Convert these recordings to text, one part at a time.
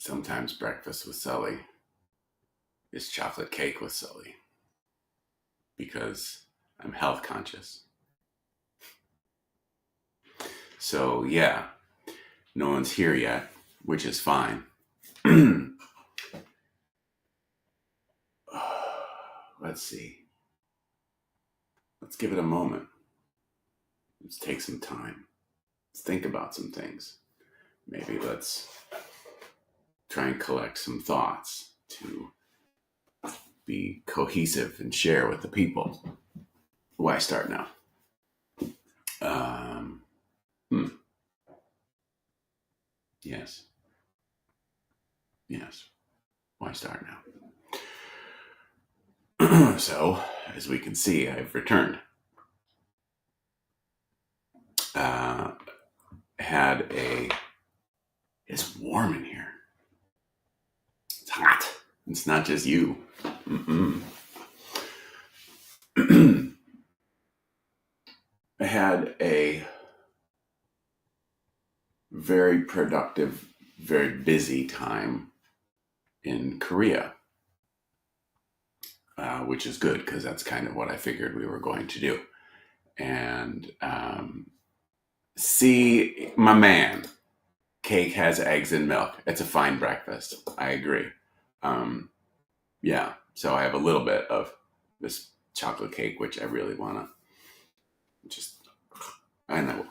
Sometimes breakfast with Sully is chocolate cake with Sully because I'm health conscious. So, yeah, no one's here yet, which is fine. Let's see. Let's give it a moment. Let's take some time. Let's think about some things. Maybe let's try and collect some thoughts to be cohesive and share with the people. Why start now? Um, hmm. Yes. Yes. Why start now? So, as we can see, I've returned. It's warm in here. It's hot. It's not just you. I had a very productive, very busy time in Korea, which is good because that's kind of what I figured we were going to do. And see, my man, cake has eggs and milk. It's a fine breakfast. I agree. Yeah, so I have a little bit of this chocolate cake, which I really want to just, I know.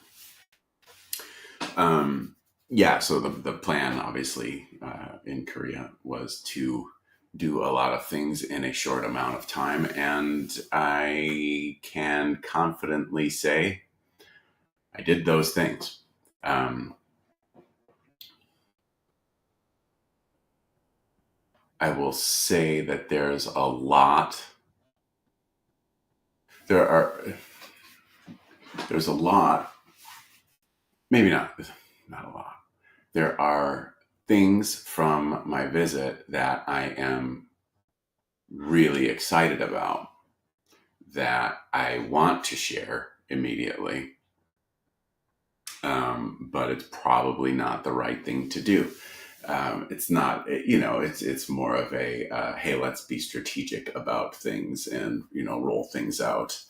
Yeah, so the plan, obviously, in Korea was to do a lot of things in a short amount of time, and I can confidently say I did those things. I will say that there's a lot. There's a lot. Maybe not a lot. There are things from my visit that I am really excited about that I want to share immediately, but it's probably not the right thing to do. It's not, it's more of a, hey, let's be strategic about things and, roll things out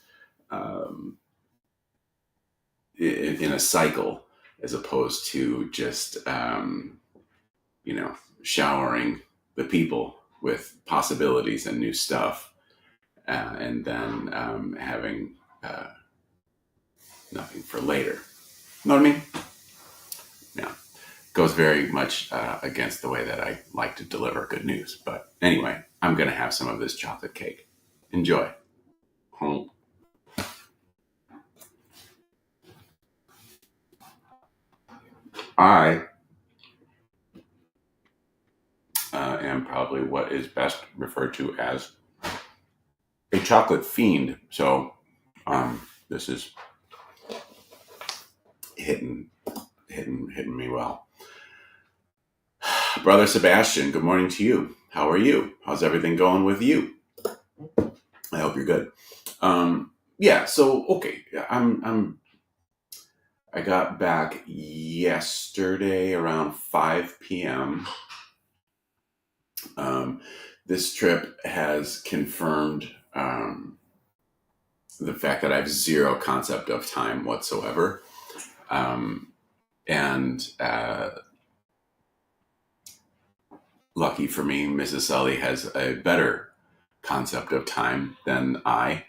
in a cycle as opposed to just, showering the people with possibilities and new stuff, and then having nothing for later. Know what I mean? Yeah. Goes very much against the way that I like to deliver good news. But anyway, I'm going to have some of this chocolate cake. Enjoy. I am probably what is best referred to as a chocolate fiend. So this is hitting me well. Brother Sebastian, good morning to you. How are you? How's everything going with you? I hope you're good. Yeah. So okay, I got back yesterday around 5 p.m. This trip has confirmed the fact that I have zero concept of time whatsoever. And lucky for me, Mrs. Sully has a better concept of time than I,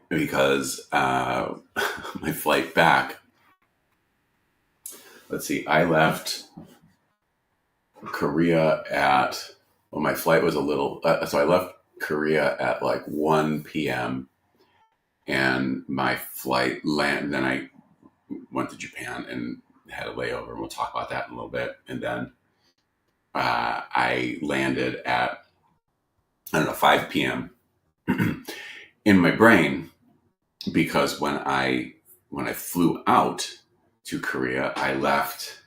because my flight back, let's see, I left Korea at, well, my flight was a little, so I left Korea at like 1 p.m. and my flight then I went to Japan and had a layover, and we'll talk about that in a little bit. And then I landed at, I don't know, 5 p.m. in my brain, because when I flew out to Korea, I left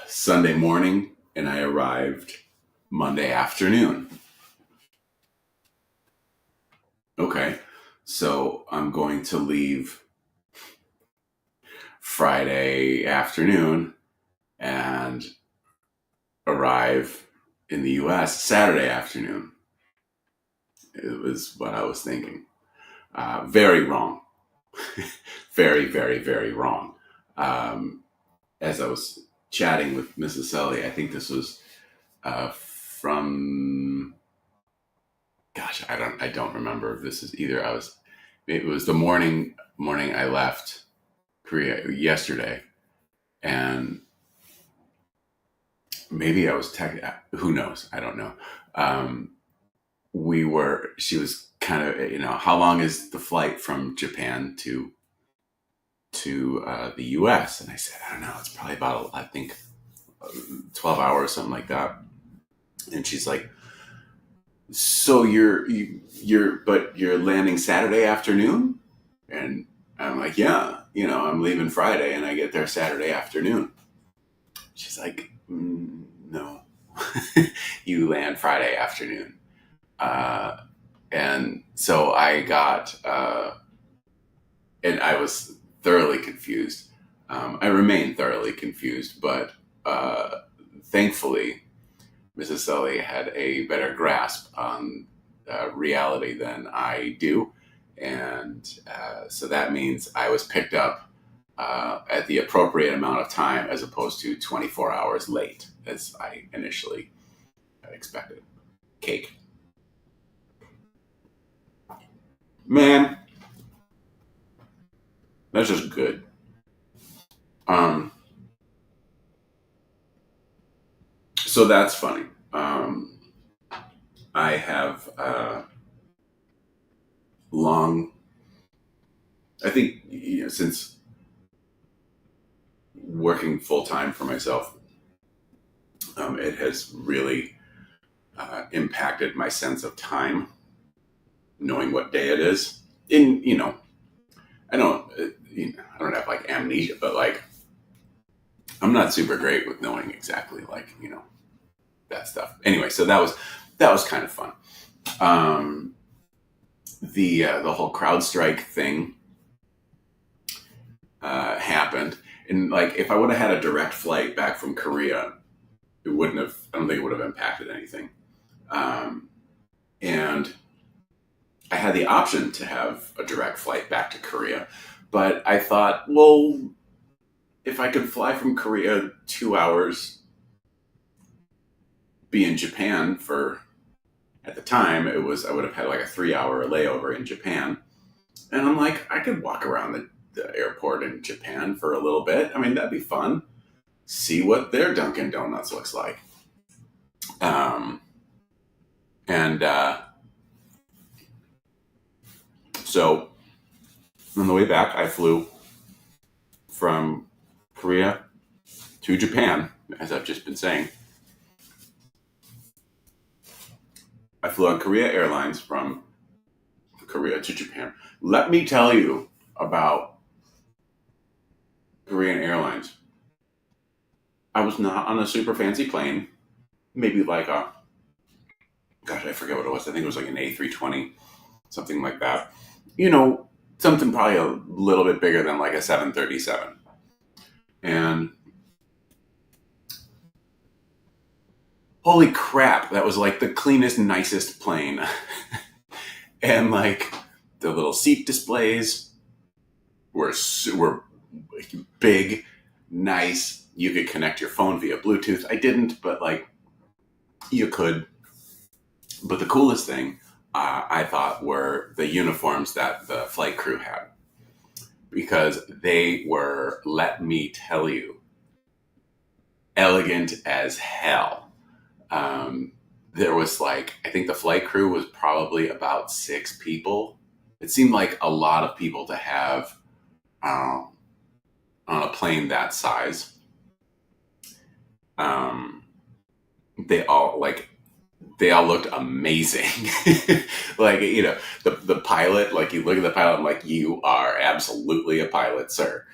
Sunday morning, and I arrived Monday afternoon. Okay, so I'm going to leave Friday afternoon and arrive in the US Saturday afternoon. It was what I was thinking. Very wrong. Very, very, very wrong. As I was chatting with Mrs. Sully, I think this was from, gosh, I don't remember if this is either. It was the morning I left Korea yesterday, and maybe I was who knows? I don't know. Um, she was kind of, how long is the flight from Japan to the US? And I said, I don't know, it's probably about, I think, 12 hours, something like that. And she's like, so but you're landing Saturday afternoon? And I'm like, yeah, I'm leaving Friday and I get there Saturday afternoon. She's like, no, you land Friday afternoon. And so and I was thoroughly confused. I remain thoroughly confused, but thankfully, Mrs. Sully had a better grasp on reality than I do. And so that means I was picked up at the appropriate amount of time as opposed to 24 hours late, as I initially expected. Cake. Man, that's just good. Um, so that's funny. I have long, I think, since working full time for myself, it has really impacted my sense of time, knowing what day it is. I don't, I don't have like amnesia, but like I'm not super great with knowing exactly like that stuff. Anyway, so that was kind of fun. Um, the whole CrowdStrike thing happened, and like if I would have had a direct flight back from Korea, it wouldn't have. I don't think it would have impacted anything. Um, and I had the option to have a direct flight back to Korea, but I thought, well, if I could fly from Korea 2 hours, be in Japan for, at the time I would have had like a 3 hour layover in Japan, and I'm like, I could walk around the airport in Japan for a little bit. I mean, that'd be fun. See what their Dunkin' Donuts looks like. Um, and so on the way back, I flew from Korea to Japan, as I've just been saying. I flew on Korea Airlines from Korea to Japan. Let me tell you about Korean Airlines. I was not on a super fancy plane, maybe like gosh, I forget what it was. I think it was like an A320, something like that. Something probably a little bit bigger than like a 737. And holy crap, that was like the cleanest, nicest plane. And like the little seat displays were big, nice. You could connect your phone via Bluetooth. I didn't, but like you could. But the coolest thing I thought were the uniforms that the flight crew had, because they were, let me tell you, elegant as hell. There was like, I think the flight crew was probably about 6 people. It seemed like a lot of people to have on a plane that size. Um, they all looked amazing. Like, the pilot, like you look at the pilot, I'm like, you are absolutely a pilot, sir.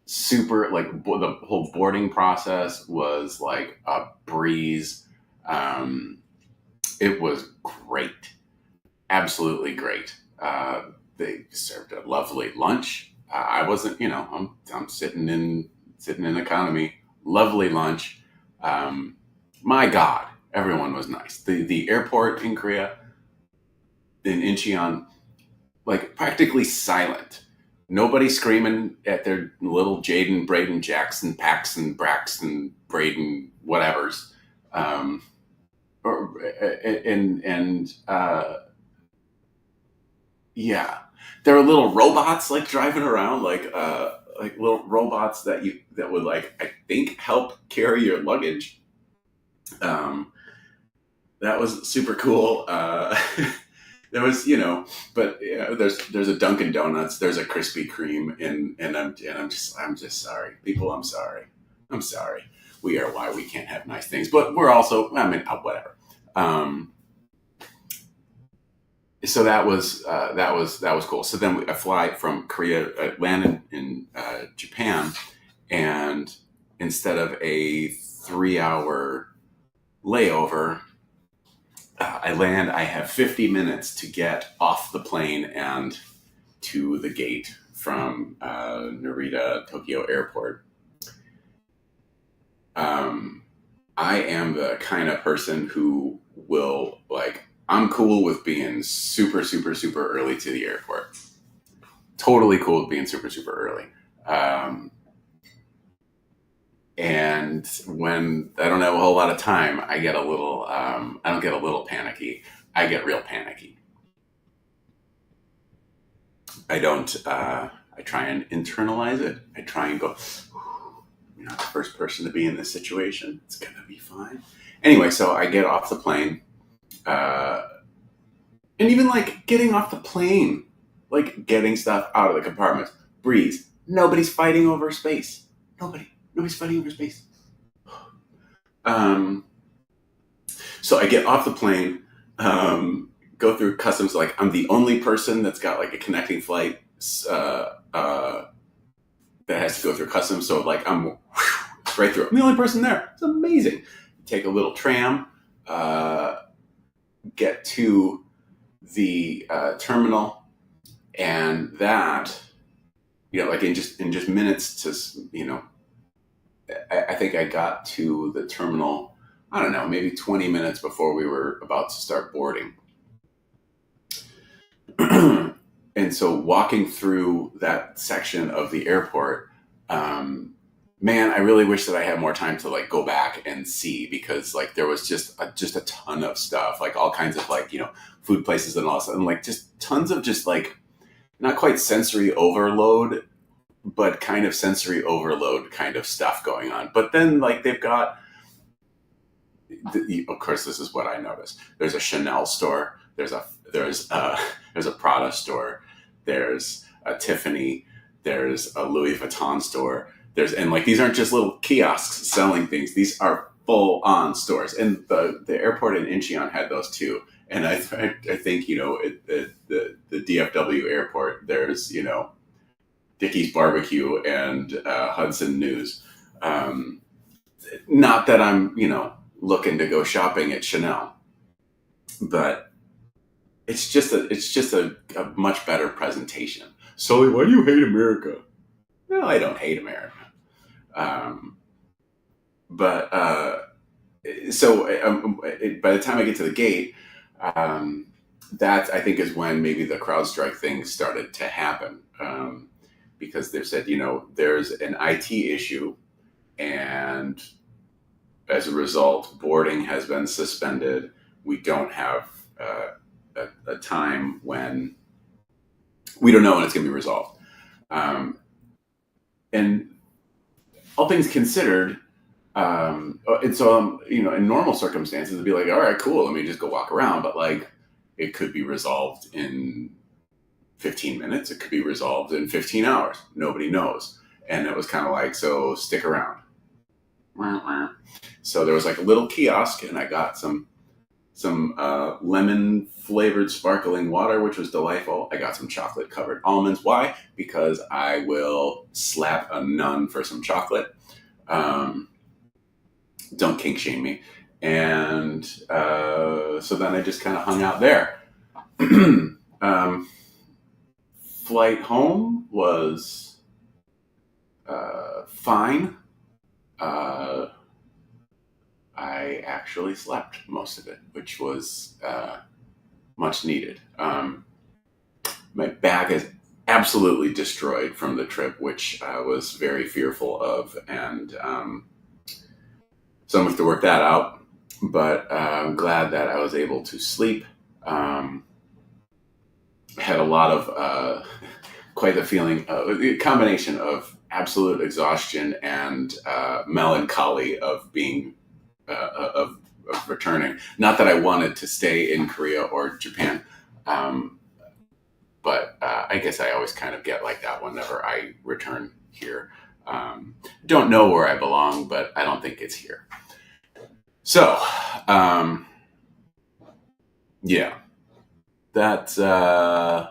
Super, like the whole boarding process was like a breeze. It was great. Absolutely great. They served a lovely lunch. I wasn't, I'm sitting in economy. Lovely lunch. Um, my God, everyone was nice. The airport in Korea, in Incheon, like practically silent. Nobody screaming at their little Jaden, Braden, Jackson, Paxton, Braxton, Braden, whatevers. Um, or, and yeah, there were little robots like driving around, like little robots that would, like, I think, help carry your luggage. Um, that was super cool. There was, but there's a Dunkin' Donuts, there's a Krispy Kreme, and I'm just sorry, people. I'm sorry. We are why we can't have nice things, but we're also, I mean, whatever. Um, so that was cool. So then I fly from Korea, land in Japan, and instead of a 3 hour layover, I land. I have 50 minutes to get off the plane and to the gate from Narita Tokyo Airport. Um, I am the kind of person who will, like, I'm cool with being super, super, super early to the airport. Totally cool with being super, super early. Um, and when I don't have a whole lot of time, I don't get a little panicky. I get real panicky. I don't, I try and internalize it. I try and go, you're not the first person to be in this situation. It's going to be fine. Anyway, so I get off the plane. Uh, and even like getting off the plane, like getting stuff out of the compartments, breeze. Nobody's fighting over space. Nobody's fighting over space. Um, so I get off the plane, go through customs. Like, I'm the only person that's got like a connecting flight uh, uh, that has to go through customs. So like I'm straight through. I'm the only person there. It's amazing. Take a little tram, uh, get to the terminal, and that, like in just minutes to, I think I got to the terminal. I don't know, maybe 20 minutes before we were about to start boarding. And so walking through that section of the airport, man, I really wish that I had more time to like go back and see, because like there was just a ton of stuff, like all kinds of like, food places and all that, and like just tons of just like not quite sensory overload, but kind of sensory overload kind of stuff going on. But then like they've got, of course, this is what I noticed. There's a Chanel store. There's a Prada store. There's a Tiffany. There's a Louis Vuitton store. And like these aren't just little kiosks selling things. These are full on stores. And the airport in Incheon had those too. And I think, the DFW airport, there's, Dickie's Barbecue and Hudson News. Not that I'm, looking to go shopping at Chanel, but it's just a much better presentation. Sully, why do you hate America? No, I don't hate America. Um, but by the time I get to the gate, um, that I think is when maybe the CrowdStrike thing started to happen, because they said, there's an IT issue, and as a result, boarding has been suspended. We don't have a time when we don't know when it's going to be resolved. And all things considered, and so in normal circumstances, it'd be like, all right, cool, let me just go walk around. But like, it could be resolved in 15 minutes. It could be resolved in 15 hours. Nobody knows. And it was kind of like, so stick around. So there was like a little kiosk, and I got some lemon flavored sparkling water, which was delightful. I got some chocolate covered almonds. Why? Because I will slap a nun for some chocolate. Don't kink shame me. And so then I just kind of hung out there. flight home was fine. I actually slept most of it, which was much needed. My back is absolutely destroyed from the trip, which I was very fearful of, and so I'm going to have to work that out. But I'm glad that I was able to sleep. Had a lot of quite the feeling, a combination of absolute exhaustion and melancholy of being of returning. Not that I wanted to stay in Korea or Japan, but I guess I always kind of get like that whenever I return here. Don't know where I belong, but I don't think it's here. So, yeah, that's yeah,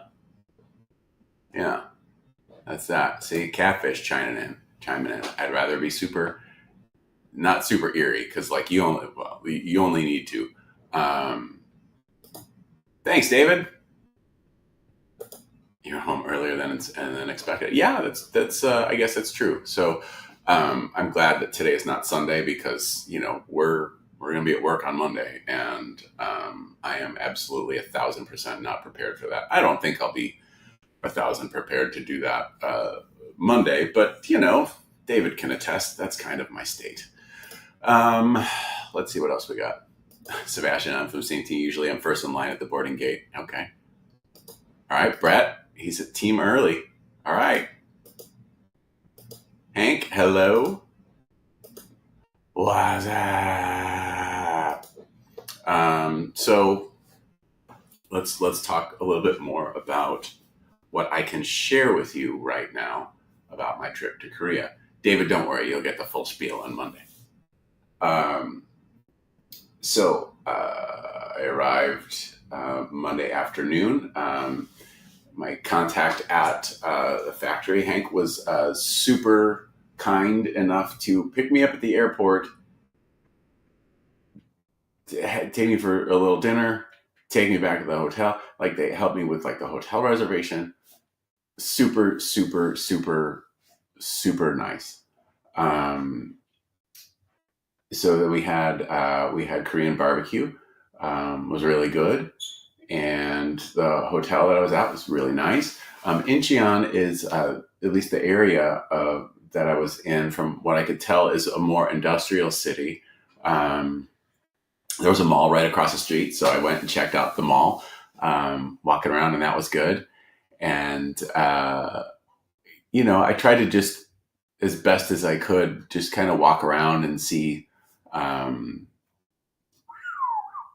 that's that. See, catfish chiming in. I'd rather be not super eerie because like you only need to. Um, Thanks, David. You're home earlier than expected. Yeah, that's I guess that's true. So I'm glad that today is not Sunday because we're going to be at work on Monday, and I am absolutely 1,000% not prepared for that. I don't think I'll be 1,000 prepared to do that Monday, but David can attest. That's kind of my state. Let's see what else we got. Sebastian, I'm from St. T. Usually I'm first in line at the boarding gate. Okay. All right, Brett. He's at team early. All right. Hank, hello. What's up? So let's talk a little bit more about what I can share with you right now about my trip to Korea. David, don't worry, you'll get the full spiel on Monday. So I arrived Monday afternoon. My contact at the factory, Hank, was super kind enough to pick me up at the airport, take me for a little dinner, take me back to the hotel. Like they helped me with like the hotel reservation. Super, super, super, super nice. So that we had Korean barbecue, was really good, and the hotel that I was at was really nice. Incheon is at least the area that I was in, from what I could tell, is a more industrial city. There was a mall right across the street, so I went and checked out the mall, walking around, and that was good. And I tried to just, as best as I could, just kind of walk around and see.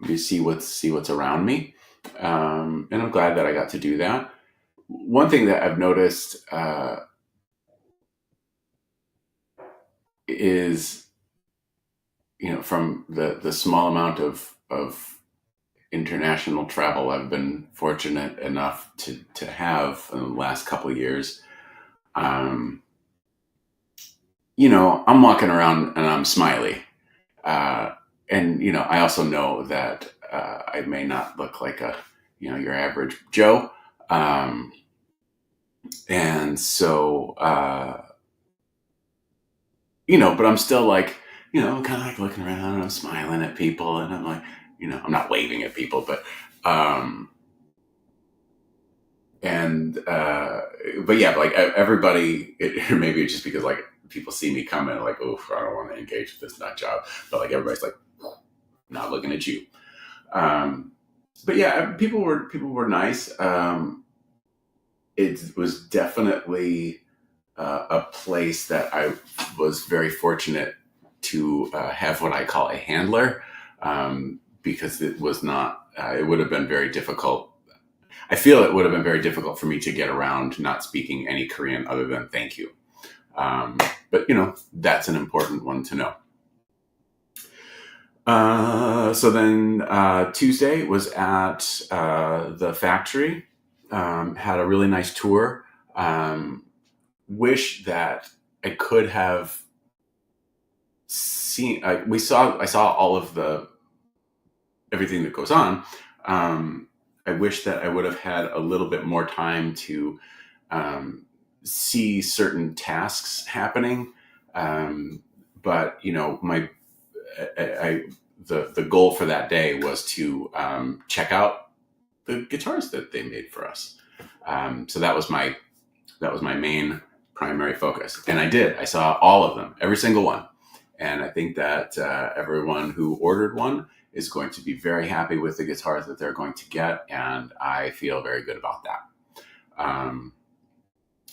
You see what's around me, and I'm glad that I got to do that. One thing that I've noticed is, from the small amount of international travel I've been fortunate enough to have in the last couple of years. I'm walking around and I'm smiley. And I also know that I may not look like your average Joe, and so but I'm still like, kind of like looking around and I'm smiling at people, and I'm like, I'm not waving at people, but but yeah, like everybody, maybe it's just because like people see me coming, like, oh, I don't want to engage with this nut job, but like everybody's like, not looking at you. But yeah, people were nice. It was definitely a place that I was very fortunate to have what I call a handler, because it was not. It would have been very difficult. I feel it would have been very difficult for me to get around not speaking any Korean other than thank you. But that's an important one to know. So then Tuesday was at the factory, had a really nice tour. Wish that I could have seen. I saw all of everything that goes on. I wish that I would have had a little bit more time to see certain tasks happening. But the goal for that day was to check out the guitars that they made for us. So that was my main primary focus, and I saw all of them, every single one, and I think that everyone who ordered one is going to be very happy with the guitars that they're going to get, and I feel very good about that.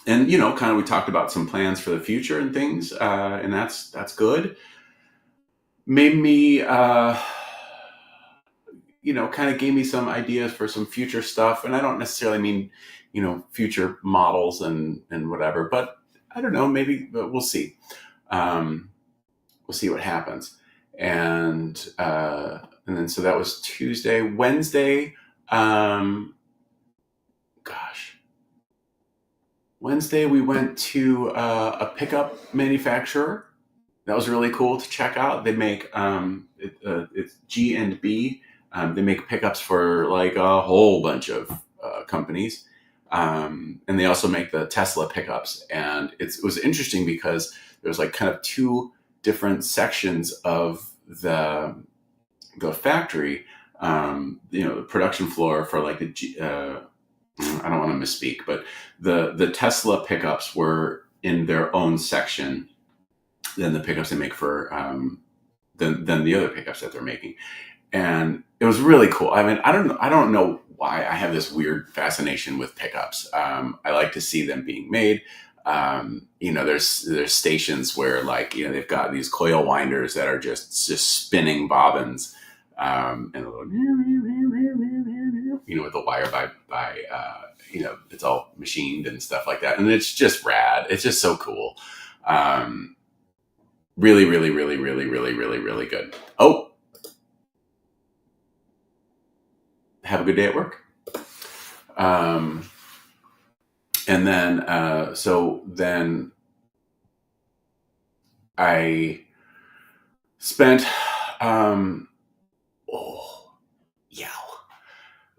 And kind of we talked about some plans for the future and things, and that's good. Made me kind of gave me some ideas for some future stuff. And I don't necessarily mean, future models and whatever, but I don't know, maybe, but we'll see. We'll see what happens. And then, so that was Tuesday. Wednesday, Wednesday we went to a pickup manufacturer. That was really cool to check out. They make, it's G&B. They make pickups for like a whole bunch of companies. And they also make the Tesla pickups. And it was interesting because there's like kind of two different sections of the factory. The production floor for like I don't want to misspeak, but the Tesla pickups were in their own section than the pickups they make for than the other pickups that they're making. And it was really cool. I mean, I don't know why I have this weird fascination with pickups. I like to see them being made. There's stations where like, they've got these coil winders that are just spinning bobbins, and a little, with the wire by it's all machined and stuff like that. And it's just rad. It's just so cool. Really, really, really, really, really, really, really good. Oh, have a good day at work. And then, so then I spent,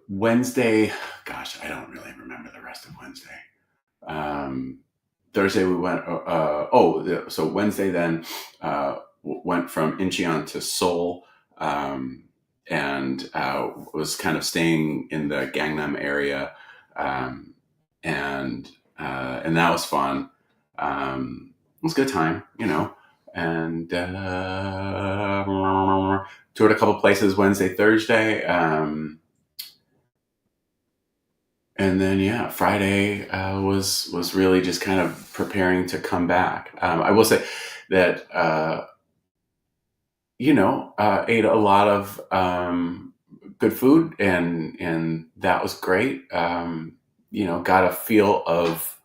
Wednesday, gosh, I don't really remember the rest of Wednesday. Thursday we went, so Wednesday then went from Incheon to Seoul, and was kind of staying in the Gangnam area, and that was fun. It was a good time, and toured a couple places Wednesday, Thursday, and then Friday was really just kind of preparing to come back. I will say that ate a lot of good food, and that was great. Got a feel of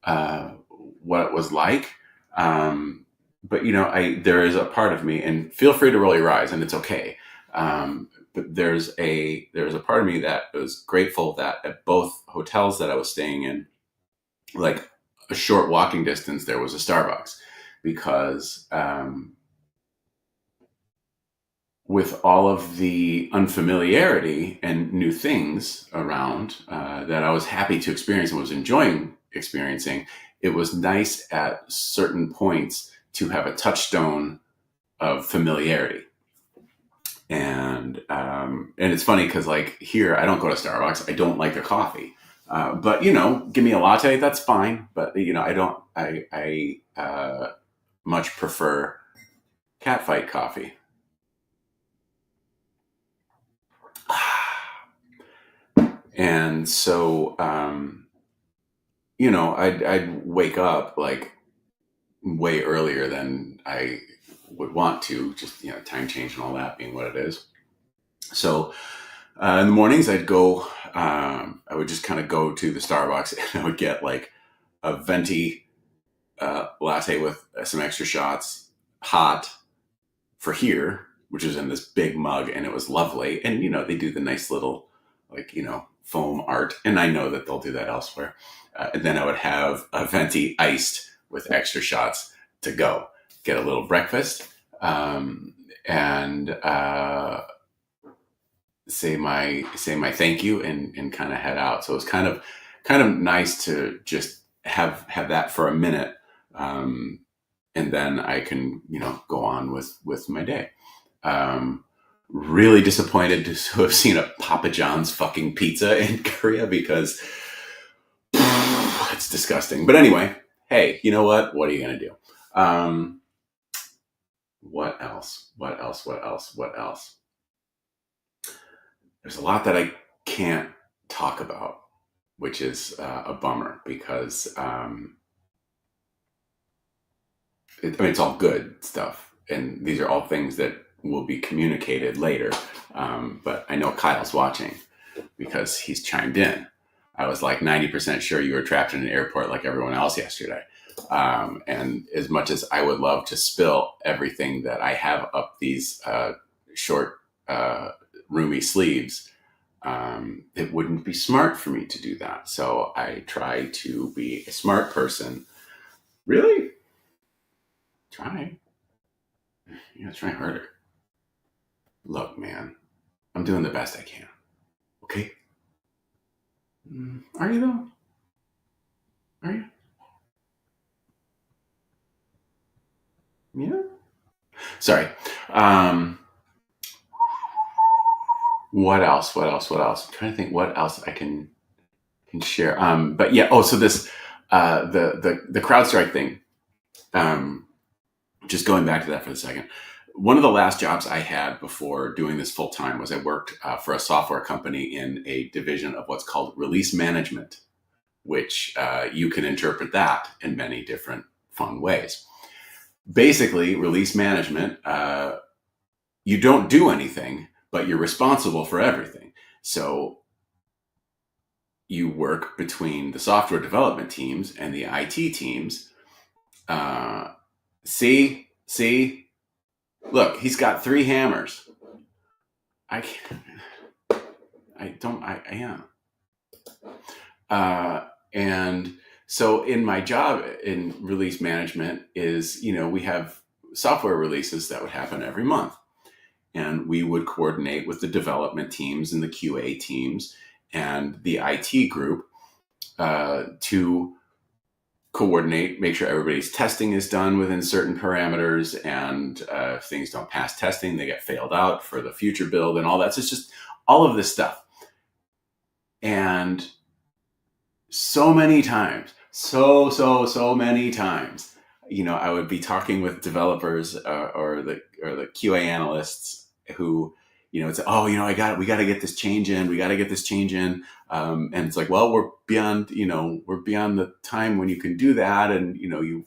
what it was like. But there is a part of me, and feel free to roll your eyes, and it's okay. But there's a part of me that was grateful that at both hotels that I was staying in, like a short walking distance, there was a Starbucks, because with all of the unfamiliarity and new things around that I was happy to experience and was enjoying experiencing, it was nice at certain points to have a touchstone of familiarity. And it's funny because like here, I don't go to Starbucks. I don't like their coffee. But give me a latte, that's fine. But I much prefer Catfight coffee. And so, I'd wake up like way earlier than I would want to, just, time change and all that being what it is. So, in the mornings I'd go, I would just kind of go to the Starbucks, and I would get like a venti latte with some extra shots, hot, for here, which is in this big mug, and it was lovely. And, they do the nice little, like, foam art, and I know that they'll do that elsewhere. And then I would have a venti iced with extra shots to go. Get a little breakfast, and say my thank you, and kind of head out. So it was kind of kind of nice to just have that for a minute, and then I can go on with my day. Really disappointed to have seen a Papa John's fucking pizza in Korea because it's disgusting. But anyway, hey, you know what? What are you gonna do? What else? What else? What else? What else? There's a lot that I can't talk about, which is a bummer because it's all good stuff, and these are all things that will be communicated later. But I know Kyle's watching because he's chimed in. I was like 90% sure you were trapped in an airport like everyone else yesterday. And as much as I would love to spill everything that I have up these short, roomy sleeves, it wouldn't be smart for me to do that. So I try to be a smart person. Really? Try. Yeah, try harder. Look, man, I'm doing the best I can. Okay? Are you though? Are you? Yeah. Sorry. What else? What else? What else? I'm trying to think what else I can share. But yeah. Oh, so this the CrowdStrike thing. Just going back to that for a second. One of the last jobs I had before doing this full time was I worked for a software company in a division of what's called release management, which you can interpret that in many different fun ways. Basically, release management, you don't do anything, but you're responsible for everything. So you work between the software development teams and the IT teams. See, look, he's got 3 hammers. I can't. I am. And so in my job in release management is, we have software releases that would happen every month. And we would coordinate with the development teams and the QA teams and the IT group to coordinate, make sure everybody's testing is done within certain parameters, and if things don't pass testing, they get failed out for the future build and all that. So it's just all of this stuff. And so many times, so many times, I would be talking with developers or the QA analysts who, it's, we got to get this change in. We got to get this change in. And it's like, well, we're beyond the time when you can do that. And, you're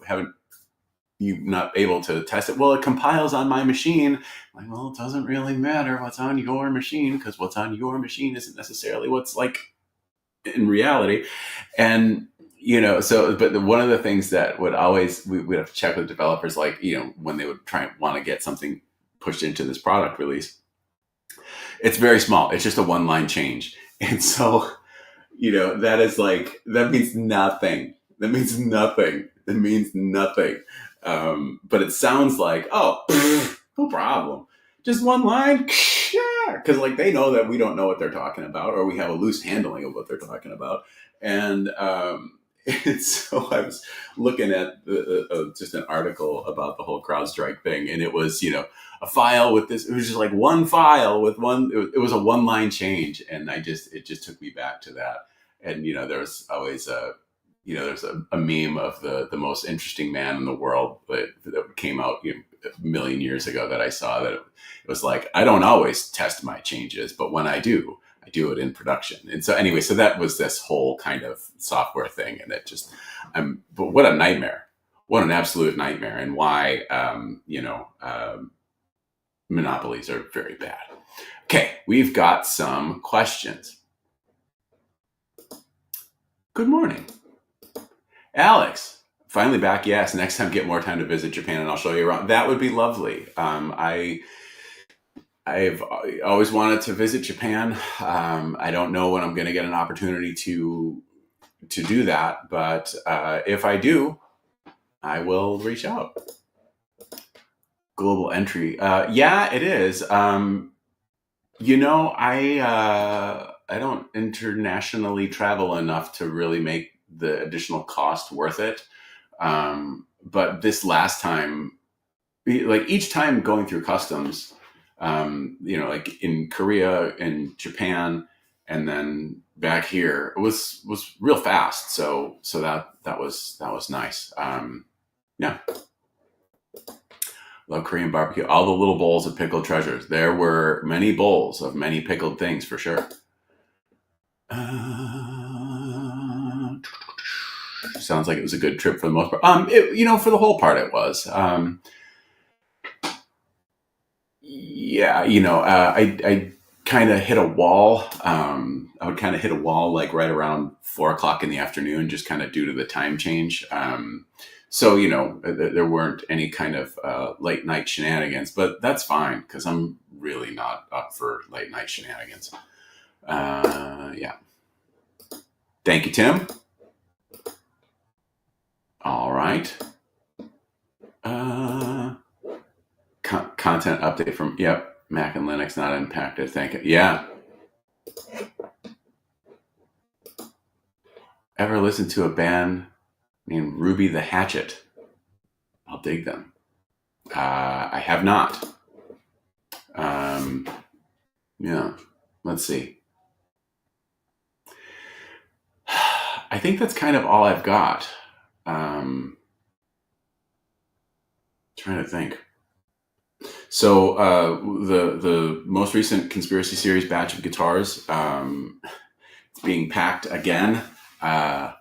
not able to test it. Well, it compiles on my machine. Like, well, it doesn't really matter what's on your machine, because what's on your machine isn't necessarily what's like in reality. And, but one of the things that would always, we'd have to check with developers, like, when they would want to get something pushed into this product release, it's very small. It's just a 1-line change. And so, that means nothing. That means nothing. It means nothing. But it sounds like, oh, no problem. Just 1 line. Yeah. Because they know that we don't know what they're talking about, or we have a loose handling of what they're talking about. And so I was looking at just an article about the whole CrowdStrike thing, and it was, a file with this. It was just like one file with one. It was a 1-line change, and it just took me back to that. And there was always there's a meme of the most interesting man in the world that came out a million years ago that I saw, that it was like, I don't always test my changes, but when I do it in production. And so anyway, so that was this whole kind of software thing. And it just, but what a nightmare, what an absolute nightmare, and why, monopolies are very bad. Okay. We've got some questions. Good morning, Alex. Finally back. Yes. Next time, get more time to visit Japan and I'll show you around. That would be lovely. I've always wanted to visit Japan. I don't know when I'm going to get an opportunity to do that, but if I do, I will reach out. Global entry. Yeah, it is. I don't internationally travel enough to really make the additional cost worth it. But this last time, like each time going through customs, like in Korea and Japan, and then back here, it was real fast. So that was nice. Yeah, love Korean barbecue. All the little bowls of pickled treasures. There were many bowls of many pickled things for sure. Sounds like it was a good trip for the most part. For the whole part, it was. Yeah, I kind of hit a wall. I would kind of hit a wall like right around 4 o'clock in the afternoon, just kind of due to the time change. So there weren't any kind of late night shenanigans, but that's fine because I'm really not up for late night shenanigans. Yeah. Thank you, Tim. All right. Content update from Mac and Linux not impacted. Thank you. Yeah. Ever listen to a band named Ruby the Hatchet? I'll dig them. I have not. Yeah. Let's see. I think that's kind of all I've got. Trying to think. So the most recent conspiracy series batch of guitars, it's being packed again. I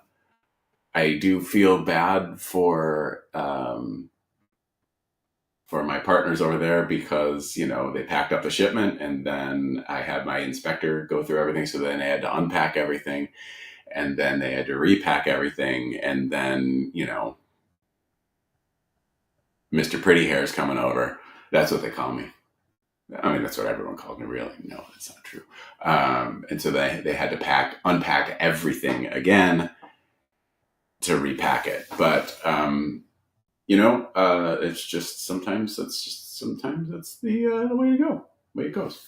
do feel bad for my partners over there because they packed up the shipment and then I had my inspector go through everything. So then they had to unpack everything, and then they had to repack everything, and then Mr. Pretty Hair is coming over. That's what they call me. I mean, that's what everyone called me, really. No, that's not true. And so they had to unpack everything again to repack it. But, it's just sometimes that's the way to go, way it goes.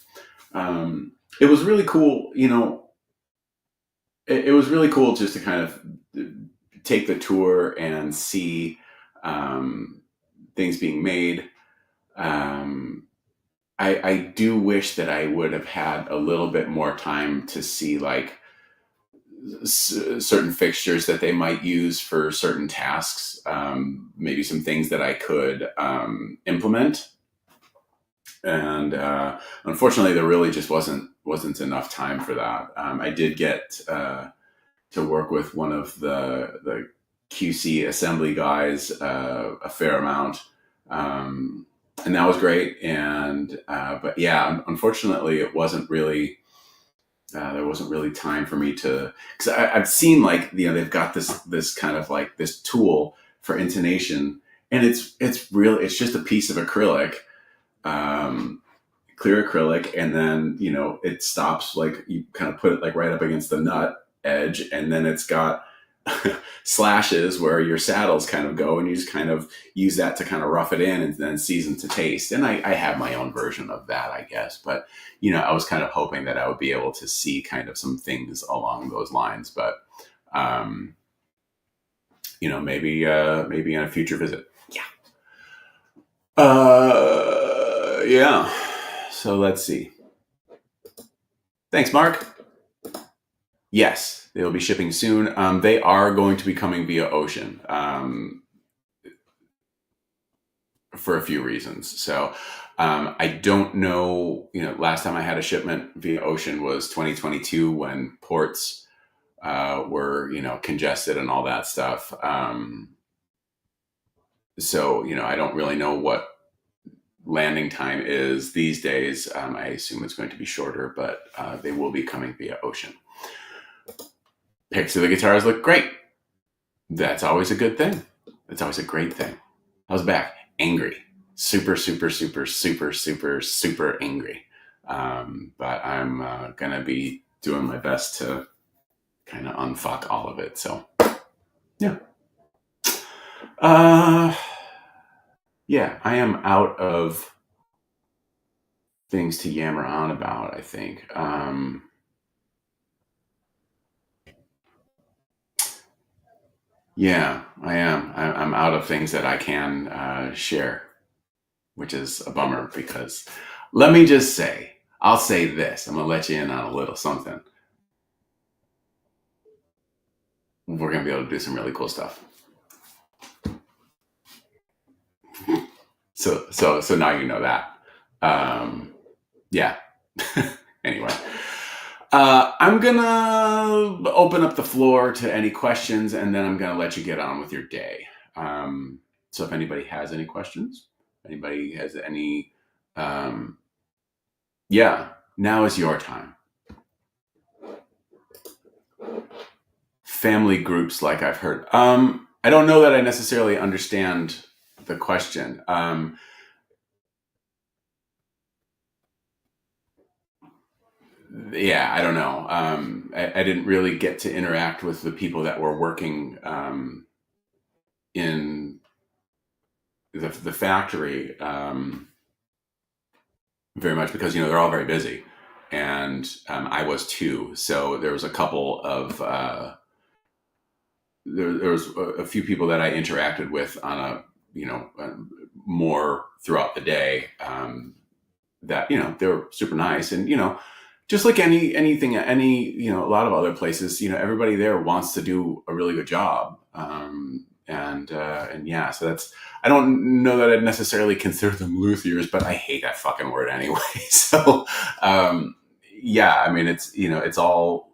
It was really cool, it was really cool just to kind of take the tour and see things being made. I do wish that I would have had a little bit more time to see like certain fixtures that they might use for certain tasks. Maybe some things that I could implement. And unfortunately, there really just wasn't enough time for that. I did get to work with one of the QC assembly guys a fair amount. And that was great. And but yeah, unfortunately, it wasn't really. There wasn't really time for me to, because I've seen like they've got this kind of like this tool for intonation, and it's just a piece of acrylic, clear acrylic, and then it stops, like you kind of put it like right up against the nut edge, and then it's got slashes where your saddles kind of go, and you just kind of use that to kind of rough it in and then season to taste. And I have my own version of that, I guess. But, I was kind of hoping that I would be able to see kind of some things along those lines. But, maybe on a future visit. Yeah. Yeah. So let's see. Thanks, Mark. Yes, they'll be shipping soon. They are going to be coming via ocean for a few reasons. So I don't know. Last time I had a shipment via ocean was 2022 when ports were congested and all that stuff. So I don't really know what landing time is these days. I assume it's going to be shorter, but they will be coming via ocean. Pics of the guitars look great. That's always a good thing. That's always a great thing. How's back? Angry. Super, super, super, super, super, super angry. But I'm going to be doing my best to kind of unfuck all of it. So, yeah. Yeah, I am out of things to yammer on about, I think. Yeah, I am. I'm out of things that I can share, which is a bummer because let me just say, I'll say this. I'm going to let you in on a little something. We're going to be able to do some really cool stuff. So now you know that. Yeah. Anyway, I'm gonna open up the floor to any questions, and then I'm gonna let you get on with your day. So if anybody has any questions, anybody has any, um, yeah, now is your time. Family groups, like I've heard. I don't know that I necessarily understand the question. Yeah, I don't know. I didn't really get to interact with the people that were working in the factory very much because they're all very busy, and I was too. So there was a couple of there was a few people that I interacted with on a more throughout the day. That they were super nice, and just like anything, a lot of other places, everybody there wants to do a really good job. And yeah, so that's, I don't know that I'd necessarily consider them luthiers, but I hate that fucking word anyway. So yeah, I mean, it's all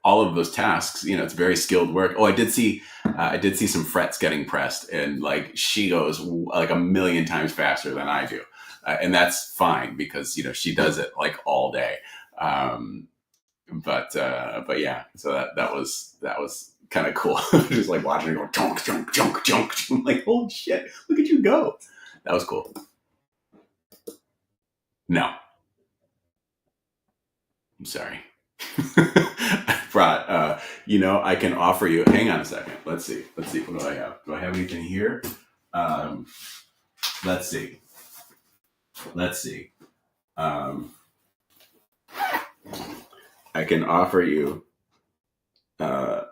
of those tasks, it's very skilled work. Oh, I did see some frets getting pressed, and like she goes like a million times faster than I do. And that's fine because she does it like all day. Um, but yeah, so that was kind of cool. Just like watching her go junk junk junk junk. I'm like, holy shit, look at you go. That was cool. No, I'm sorry. I brought I can offer you, hang on a second, let's see, what do I have anything here? um let's see let's see um I can offer you uh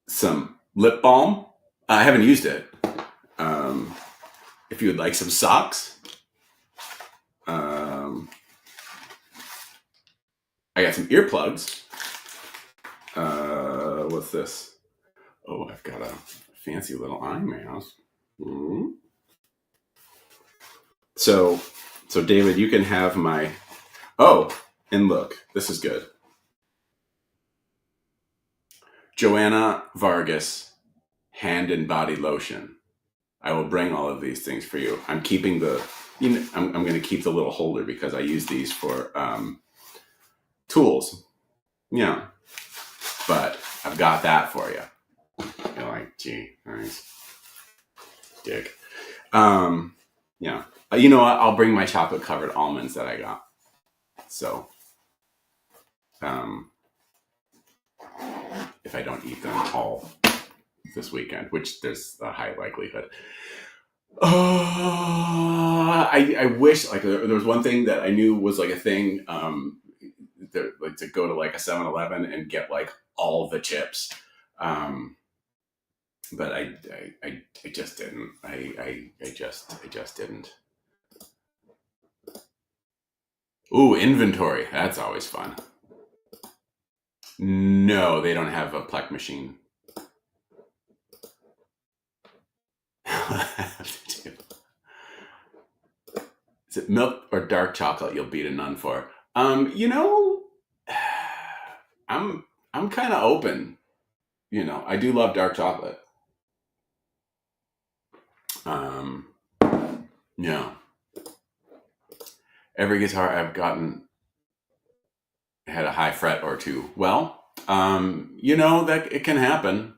some lip balm. I haven't used it. um if you would like some socks, um I got some earplugs. What's this? Oh, I've got a fancy little eye mask. Mhm. So David, you can have my. Oh, and look, this is good. Joanna Vargas hand and body lotion. I will bring all of these things for you. I'm keeping I'm going to keep the little holder because I use these for tools. Yeah, but I've got that for you. You're like, gee, nice, dick. Yeah. You know what? I'll bring my chocolate covered almonds that I got. So, um, if I don't eat them all this weekend, which there's a high likelihood. I wish like there was one thing that I knew was like a thing, like to go to like a 7-Eleven and get like all the chips. Um, but I just didn't. I just didn't. Ooh, inventory. That's always fun. No, they don't have a Plek machine. Is it milk or dark chocolate you'll beat a nun for? You know, I'm I'm kind of open. I do love dark chocolate. Um, yeah, every guitar I've gotten had a high fret or two. Well, that it can happen.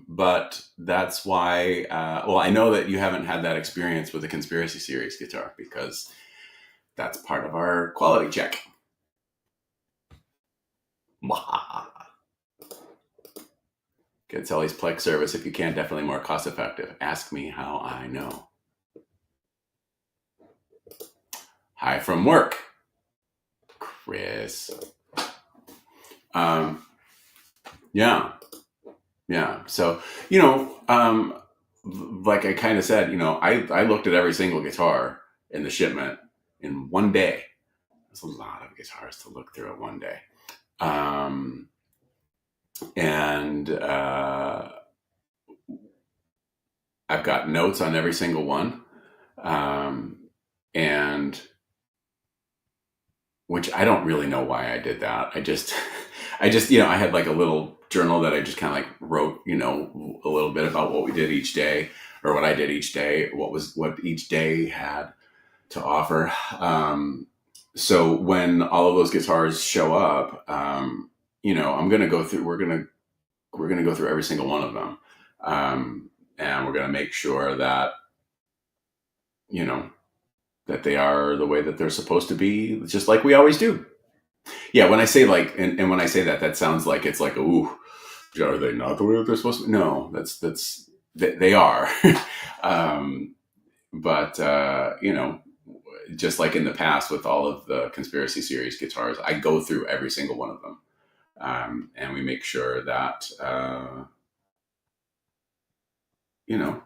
But that's why. Well, I know that you haven't had that experience with a conspiracy series guitar because that's part of our quality check. Get Sully's Plex service if you can. Definitely more cost effective. Ask me how I know. Hi from work, Chris. Um, Yeah. Yeah. So, you know, like I kind of said, I looked at every single guitar in the shipment in one day. There's a lot of guitars to look through in one day. Um, and I've got notes on every single one. Um, and which I don't really know why I did that. I had like a little journal that I just kind of like wrote, a little bit about what we did each day or what I did each day, what each day had to offer. So when all of those guitars show up, I'm going to go through, we're going to go through every single one of them. And we're going to make sure that, you know, that they are the way that they're supposed to be, just like we always do. Yeah, when I say like, and when I say that, that sounds like it's like, ooh, are they not the way that they're supposed to? No, they are. um, but just like in the past with all of the conspiracy series guitars, I go through every single one of them, and we make sure that you know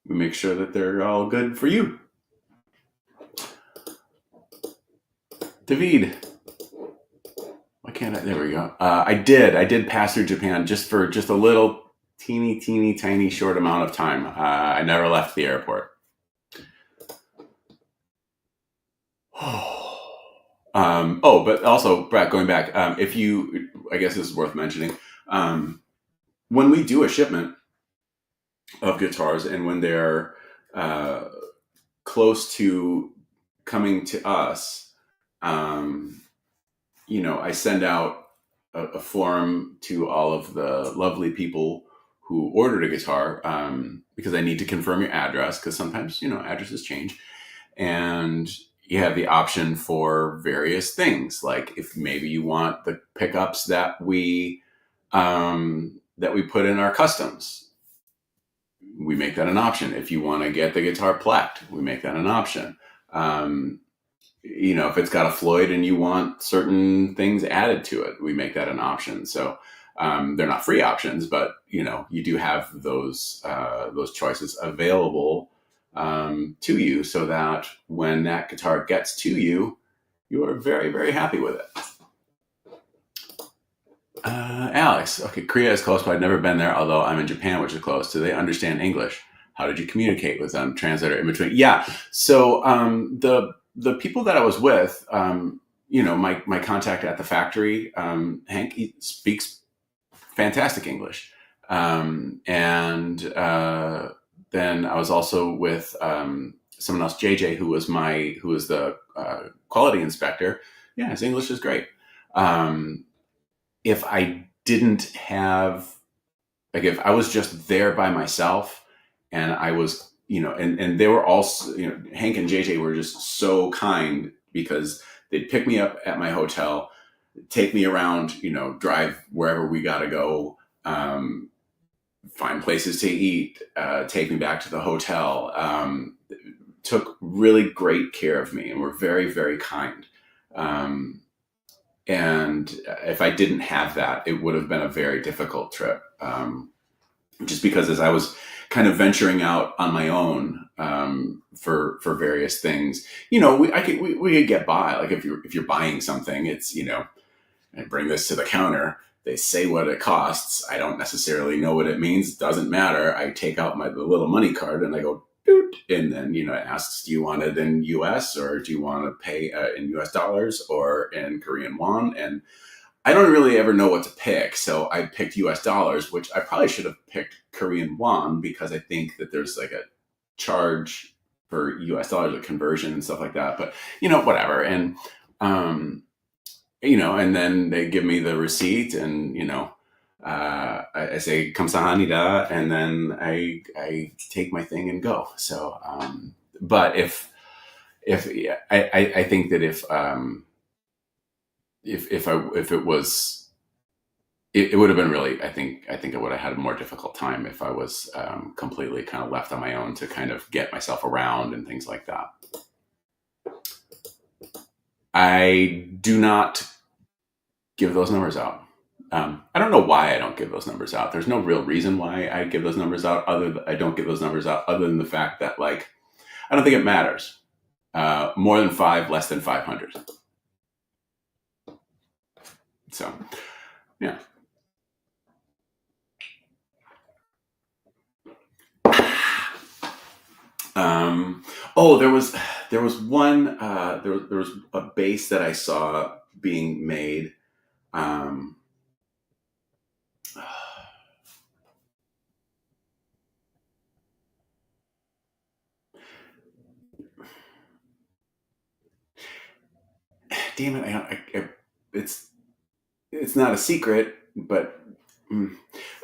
we make sure that they're all good for you, David. Why can't I? There we go. I did pass through Japan just for just a little teeny tiny short amount of time. I never left the airport. But also, Brett, going back, I guess this is worth mentioning. When we do a shipment of guitars and when they're uh, close to coming to us, um, I send out a form to all of the lovely people who ordered a guitar, because I need to confirm your address because sometimes, addresses change. And you have the option for various things. Like if maybe you want the pickups that we put in our customs, we make that an option. If you want to get the guitar plecked, we make that an option. Um, if it's got a Floyd and you want certain things added to it, we make that an option. So they're not free options, but you do have those choices available to you, so that when that guitar gets to you, you are very, very happy with it. Alex, okay, Korea is close, but I've never been there, although I'm in Japan, which is close. Do they understand English? How did you communicate with them? Translator in between? Yeah. So the people that I was with, my contact at the factory, Hank, he speaks fantastic English. And then I was also with someone else, JJ, who was the quality inspector. Yeah, his English is great. If I didn't have, like, if I was just there by myself and I was, and they were also, Hank and JJ were just so kind because they'd pick me up at my hotel, take me around, drive wherever we got to go, find places to eat, take me back to the hotel, took really great care of me and were very, very kind. And if I didn't have that, it would have been a very difficult trip. Just because as I was kind of venturing out on my own, for various things, we could get by. Like if you're buying something, it's, I bring this to the counter. They say what it costs. I don't necessarily know what it means. It doesn't matter. I take out the little money card and I go, doot, and then, it asks, do you want it in US or do you want to pay in US dollars or in Korean won? And I don't really ever know what to pick. So I picked US dollars, which I probably should have picked Korean won because I think that there's like a charge for US dollars, a conversion and stuff like that. But, whatever. And, and then they give me the receipt and, I say kamsahamnida, and then I take my thing and go. So, but if yeah, I think that if it was, it would have been really, I think I would have had a more difficult time if I was completely kind of left on my own to kind of get myself around and things like that. I do not give those numbers out. I don't know why I don't give those numbers out. There's no real reason why I give those numbers out. I don't give those numbers out other than the fact that like I don't think it matters. More than 5, less than 500. So yeah. Oh, there was one there was a base that I saw being made. Um, damn it! It's it's not a secret, but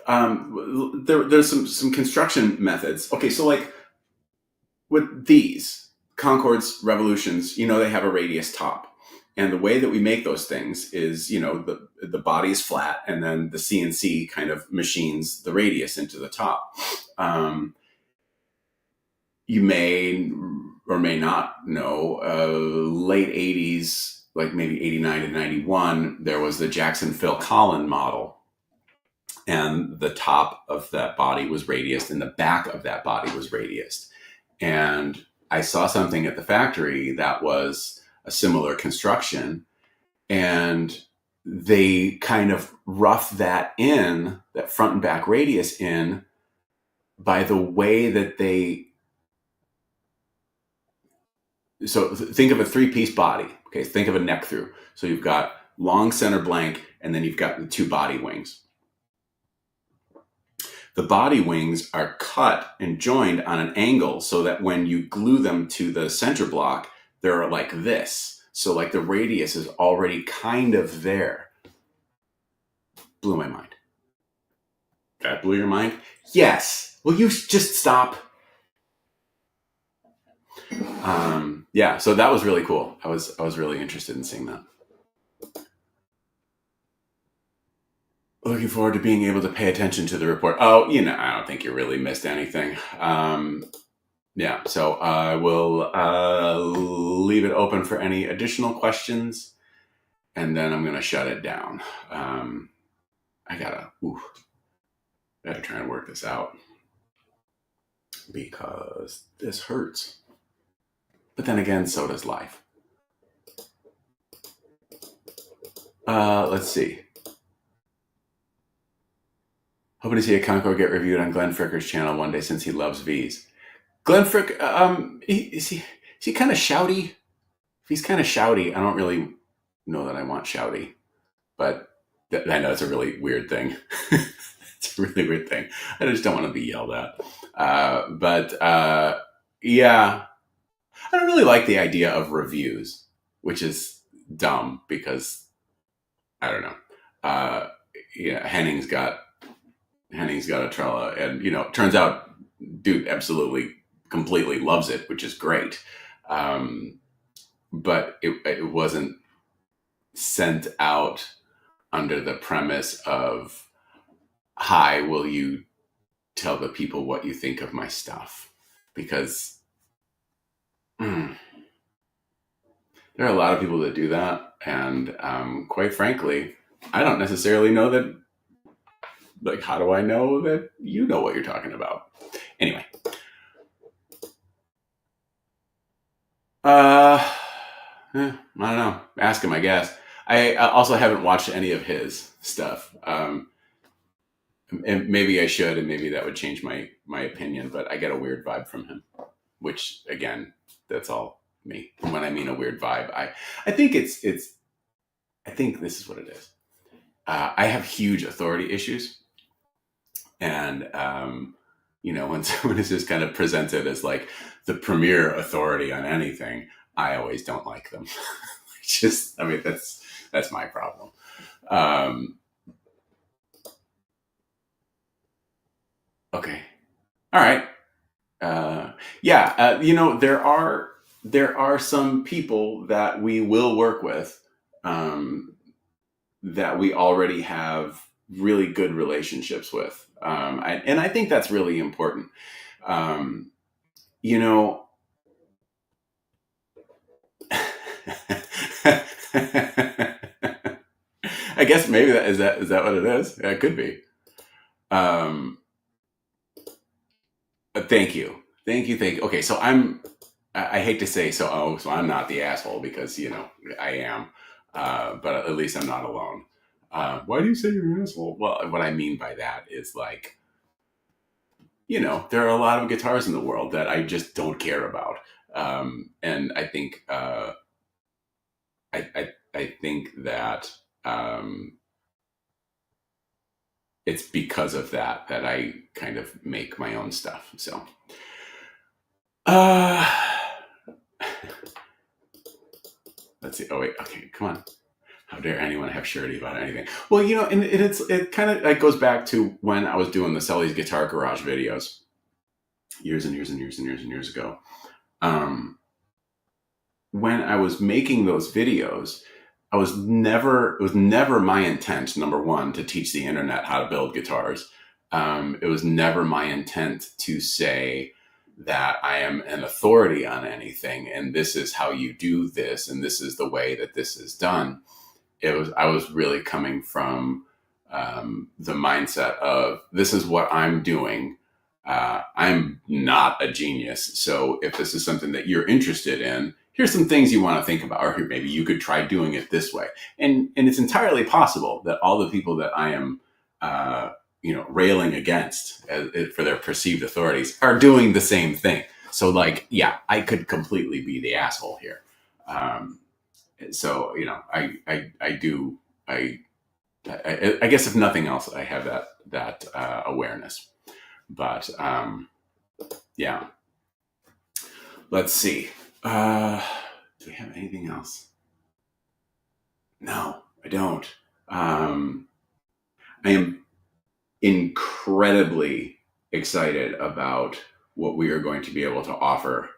there's some construction methods. Okay, so like with these Concords, Revolutions, you know, they have a radius top. And the way that we make those things is, you know, the body is flat, and then the CNC kind of machines the radius into the top. You may or may not know, late 80s, like maybe 89 to 91, there was the Jackson Phil Collin model. And the top of that body was radiused, and the back of that body was radiused. And I saw something at the factory that was a similar construction, and they kind of rough that in, that front and back radius in, by the way that they. So think of a 3-piece body. Okay, think of a neck through. So you've got long center blank, and then you've got the 2 body wings. The body wings are cut and joined on an angle so that when you glue them to the center block, they're like this. So like the radius is already kind of there. Blew my mind. That blew your mind? Yes. Will you just stop? Yeah, so that was really cool. I was really interested in seeing that. Looking forward to being able to pay attention to the report. Oh, you know, I don't think you really missed anything. Yeah, so I will leave it open for any additional questions, and then I'm going to shut it down. I gotta try and work this out because this hurts. But then again, so does life. Let's see. Hoping to see a Concord get reviewed on Glenn Fricker's channel one day since he loves V's. Glenn Frick, is he kind of shouty? If he's kind of shouty, I don't really know that I want shouty, but I know it's a really weird thing. It's a really weird thing. I just don't want to be yelled at. Yeah, I don't really like the idea of reviews, which is dumb because I don't know. Yeah, Henning's got a Trella, and you know, turns out, dude absolutely completely loves it, which is great. But it wasn't sent out under the premise of, hi, will you tell the people what you think of my stuff? Because there are a lot of people that do that, and quite frankly, I don't necessarily know that. Like, how do I know that you know what you're talking about? Anyway. I don't know. Ask him, I guess. I also haven't watched any of his stuff. And maybe I should, and maybe that would change my opinion, but I get a weird vibe from him, which, again, that's all me. And when I mean a weird vibe, I think I think this is what it is. I have huge authority issues. And, you know, when someone is just kind of presented as like the premier authority on anything, I always don't like them. I mean, that's my problem. Okay. All right. Yeah. You know, there are some people that we will work with, that we already have really good relationships with. And I think that's really important. You know, I I guess maybe that what it is. Yeah, it could be. Um, thank you, thank you. Okay, so I hate to say so. Oh, so I'm not the asshole because I am, but at least I'm not alone. Why do you say you're an asshole? Well, what I mean by that is like, there are a lot of guitars in the world that I just don't care about, and I think I think that it's because of that I kind of make my own stuff. So, uh, let's see. Oh wait, okay, come on. How dare anyone have surety about anything? Well, and it kind of like goes back to when I was doing the Sully's Guitar Garage videos years and years and years and years and years ago. When I was making those videos, it was never my intent, number one, to teach the internet how to build guitars. It was never my intent to say that I am an authority on anything and this is how you do this and this is the way that this is done. I was really coming from the mindset of this is what I'm doing. I'm not a genius. So if this is something that you're interested in, here's some things you want to think about, or here, maybe you could try doing it this way. And it's entirely possible that all the people that I am, railing against for their perceived authorities are doing the same thing. So like, yeah, I could completely be the asshole here. So, I guess if nothing else, I have that awareness, but, yeah, let's see. Do we have anything else? No, I don't. I am incredibly excited about what we are going to be able to offer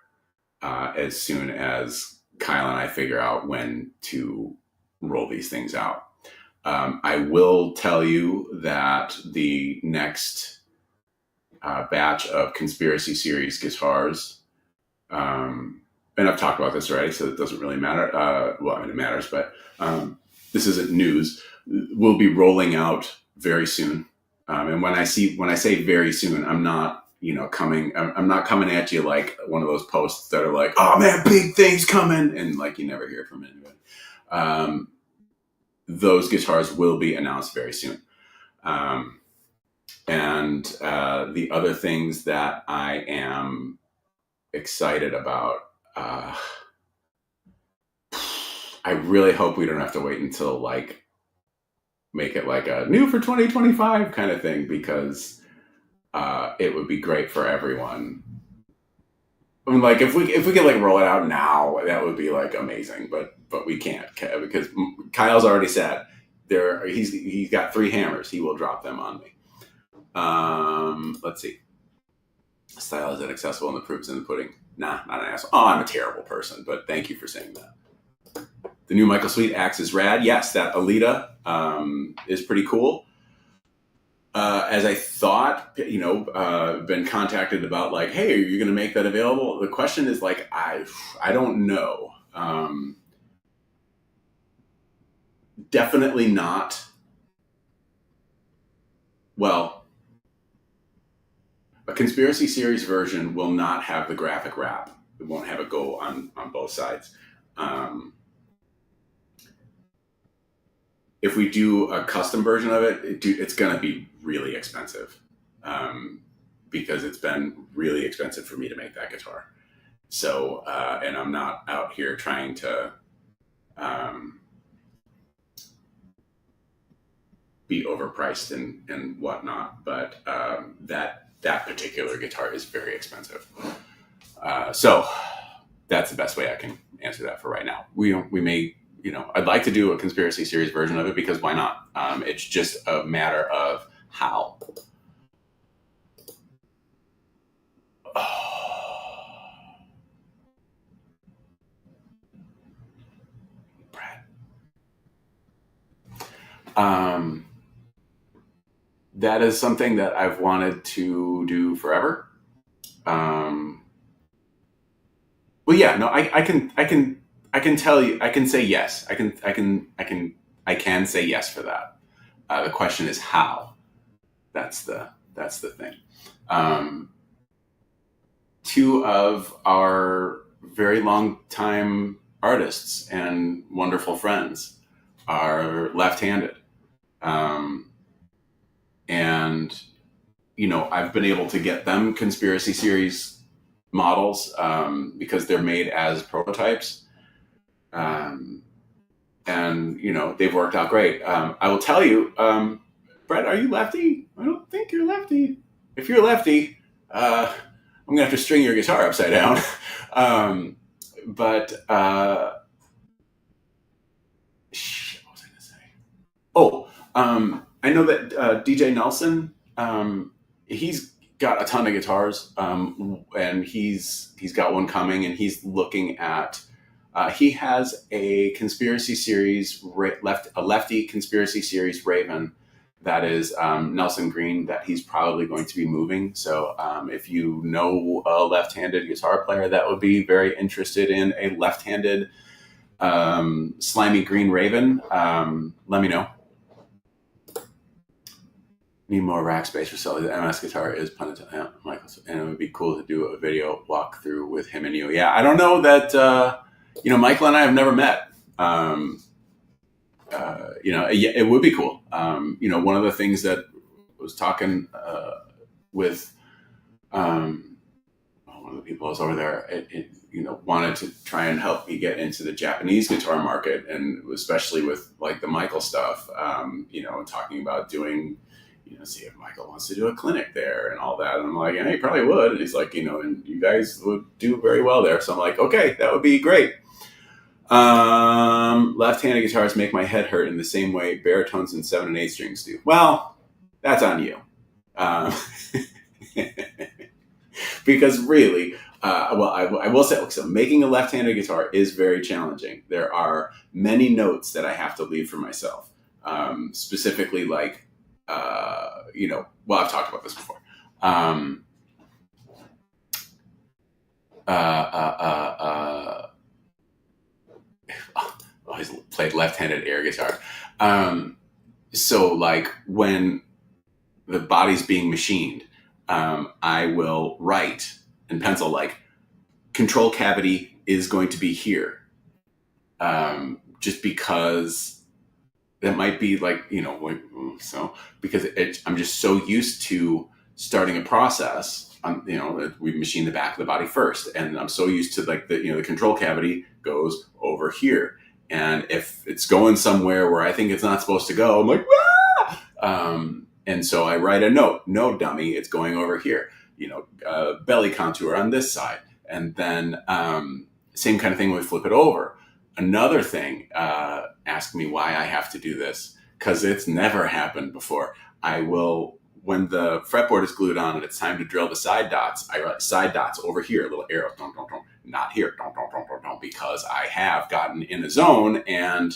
as soon as Kyle and I figure out when to roll these things out. I will tell you that the next batch of Conspiracy Series guitars, and I've talked about this already, so it doesn't really matter. Well, I mean, it matters, but this isn't news. We'll be rolling out very soon. And when I say very soon, I'm not, I'm not coming at you like one of those posts that are like, oh man, big things coming. And like, you never hear from anybody. Those guitars will be announced very soon. And the other things that I am excited about, I really hope we don't have to wait until like make it like a new for 2025 kind of thing, because it would be great for everyone. I mean, like if we could like roll it out now, that would be like amazing. But we can't, because Kyle's already said he's got 3 hammers. He will drop them on me. Let's see. Style is inaccessible and the proof's in the pudding. Nah, not an asshole. Oh, I'm a terrible person, but thank you for saying that. The new Michael Sweet axe is rad. Yes, that Alita is pretty cool. As I thought, been contacted about like, hey, are you going to make that available? The question is like, I don't know. Definitely not. Well, a Conspiracy Series version will not have the graphic wrap. It won't have it go on both sides. If we do a custom version of it, it's going to be really expensive, because it's been really expensive for me to make that guitar. So, and I'm not out here trying to be overpriced and whatnot, but that particular guitar is very expensive. So that's the best way I can answer that for right now. We may, I'd like to do a Conspiracy Series version of it, because why not? It's just a matter of how. Brad. That is something that I've wanted to do forever. Well, yeah, no, I can tell you, I can say yes. I can I can say yes for that. The question is how. That's the thing. Um, Two of our very long time artists and wonderful friends are left-handed, um, and I've been able to get them conspiracy series models because they're made as prototypes. Um, and they've worked out great. I will tell you, Brett, are you lefty? I don't think you're lefty. If you're lefty, I'm gonna have to string your guitar upside down. um, but what was I gonna say? Oh, I know that DJ Nelson, he's got a ton of guitars, and he's got one coming, and he's looking at. He has a conspiracy series a lefty conspiracy series Raven that is Nelson Green that he's probably going to be moving. So if you know a left-handed guitar player that would be very interested in a left-handed slimy green Raven, let me know. Need more rack space for Sully. The MS guitar is Michael, and it would be cool to do a video walkthrough with him and you. Yeah, I don't know that. Michael and I have never met. It would be cool. One of the things that I was talking with one of the people I was over there, wanted to try and help me get into the Japanese guitar market, and especially with like the Michael stuff, and talking about doing, see if Michael wants to do a clinic there and all that. And I'm like, yeah, he probably would. And he's like, and you guys would do very well there. So I'm like, okay, that would be great. Left-handed guitars make my head hurt in the same way baritones and 7 and 8 strings do. Well, that's on you. Because really, I will say, so making a left-handed guitar is very challenging. There are many notes that I have to leave for myself. Specifically, like, I've talked about this before. Always played left-handed air guitar. So like when the body's being machined, I will write in pencil like control cavity is going to be here. Just because that might be like, so because I'm just so used to starting a process. We machine the back of the body first, and I'm so used to like the control cavity goes over here, and if it's going somewhere where I think it's not supposed to go, I'm like, ah! And so I write a note. No, dummy, it's going over here. Belly contour on this side, and then same kind of thing when we flip it over. Another thing, ask me why I have to do this, because it's never happened before. When the fretboard is glued on and it's time to drill the side dots, I write side dots over here, little arrow, not here, because I have gotten in a zone and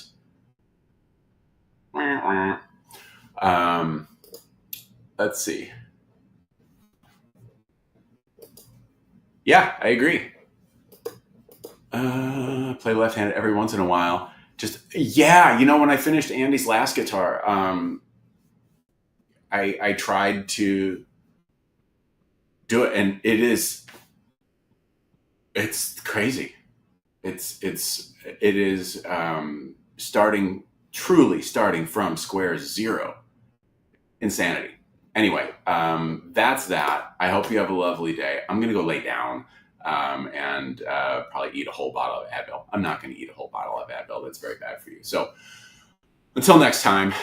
let's see. Yeah, I agree. Play left-handed every once in a while. When I finished Andy's last guitar, I tried to do it, and it's crazy. It is truly starting from square zero. Insanity. Anyway, that's that. I hope you have a lovely day. I'm going to go lay down and probably eat a whole bottle of Advil. I'm not going to eat a whole bottle of Advil. That's very bad for you. So until next time.